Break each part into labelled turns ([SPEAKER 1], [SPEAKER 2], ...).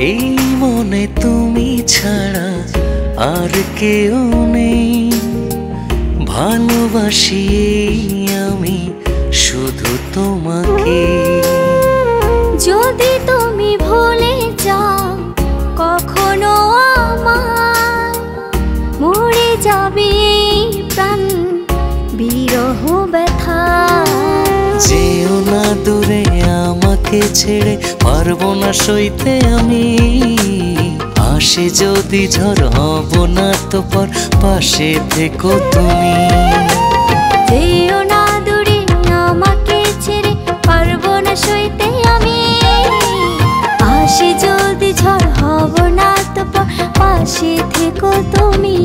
[SPEAKER 1] এই মনে তুমি ছাড়া আর কেউ নেই, ভালোবাসি আমি শুধু তোমাকে।
[SPEAKER 2] যদি তুমি ভুলে যাও কখনো আমায়, মরে যাবে এই প্রাণ বিরহ ব্যথা।
[SPEAKER 1] যেও না দূরে আমাকে ছেড়ে, পারবো না সইতে আমি। আসে যদি ঝড় হব না তো পর, পাশে থেকো তুমি।
[SPEAKER 2] যেও না দূরে আমাকে ছেড়ে, পারবো না সইতে আমি। আসে যদি ঝড় হব না তো পর, পাশে থেকো তুমি।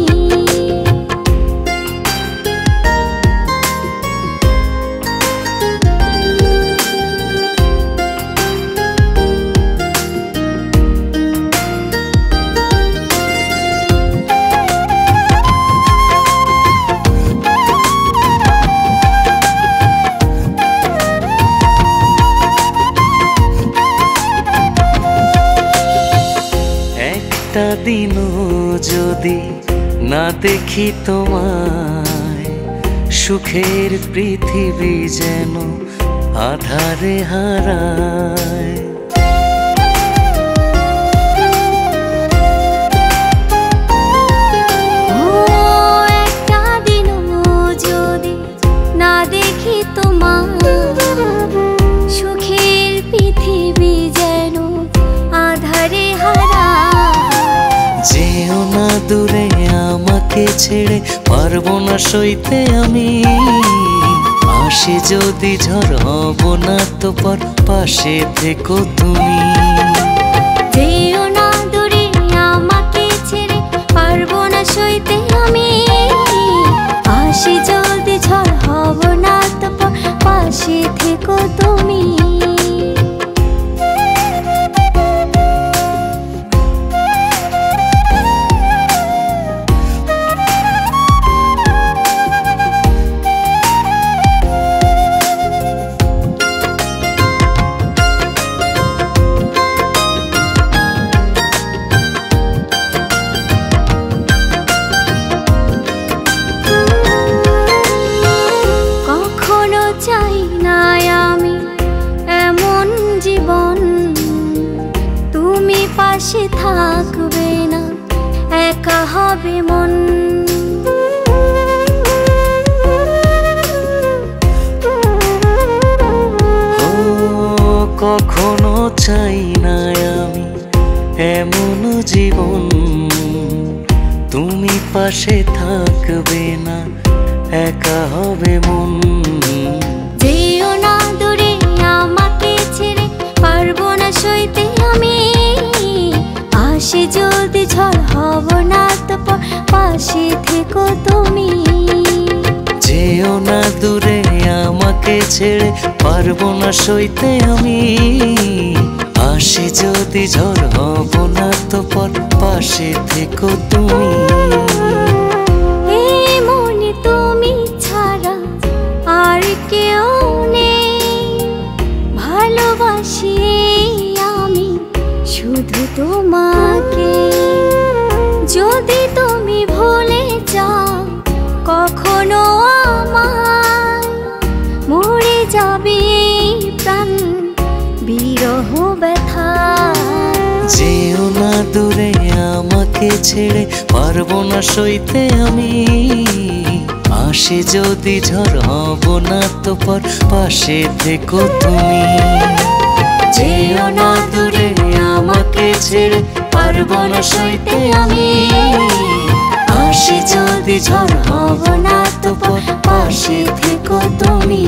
[SPEAKER 1] একটা দিনও যদি না দেখি তোমায়, সুখের পৃথিবী যেন আধারে হারায়।
[SPEAKER 2] একটা দিনও যদি না দেখি তোমায়, সুখের পৃথিবী যেন আধারে হারায়।
[SPEAKER 1] যেও না দূরে আমাকে ছেড়ে, পারবো না সইতে আমি। আসে যদি ঝড় হব না তো পর, পাশে থেকো তুমি।
[SPEAKER 2] যেও না দূরে আমাকে ছেড়ে, পারবো না সইতে আমি। আসে যদি ঝড় হব না তো পর, পাশে থেকো তুমি। চাই না আমি এমন জীবন, তুমি পাশে থাকবে না, একা হবে মন।
[SPEAKER 1] কখনো চাই না আমি এমন জীবন, তুমি পাশে থাকবে না, একা হবে মন।
[SPEAKER 2] যেও না দূরে আমাকে ছেড়ে, পারবো না সইতে আমি। আসে যদি ঝড় হব না তো পর, পাশে থেকো তুমি।
[SPEAKER 1] যেও না দূরে আমাকে ছেড়ে, পারবো না সইতে আমি। আসে যদি ঝড় হব না তো পর, পাশে থেকো তুমি।
[SPEAKER 2] এই মনে তুমি ছাড়া আর কেউ নেই, ভালোবাসি আমি শুধু তোমাকে। যদি তুমি ভুলে যাও কখনো আমায়, মরে যাবে এই প্রাণ বিরহ ব্যথা।
[SPEAKER 1] যেও না দূরে আমাকে ছেড়ে, পারবো না সইতে আমি। আসে যদি ঝড় হব না তো পর, পাশে থেকো তুমি। যেও না দূরে আমাকে ছেড়ে, পারবো না সইতে আমি। আসে যদি ঝড় হব না তো পর, পাশে থেকো তুমি।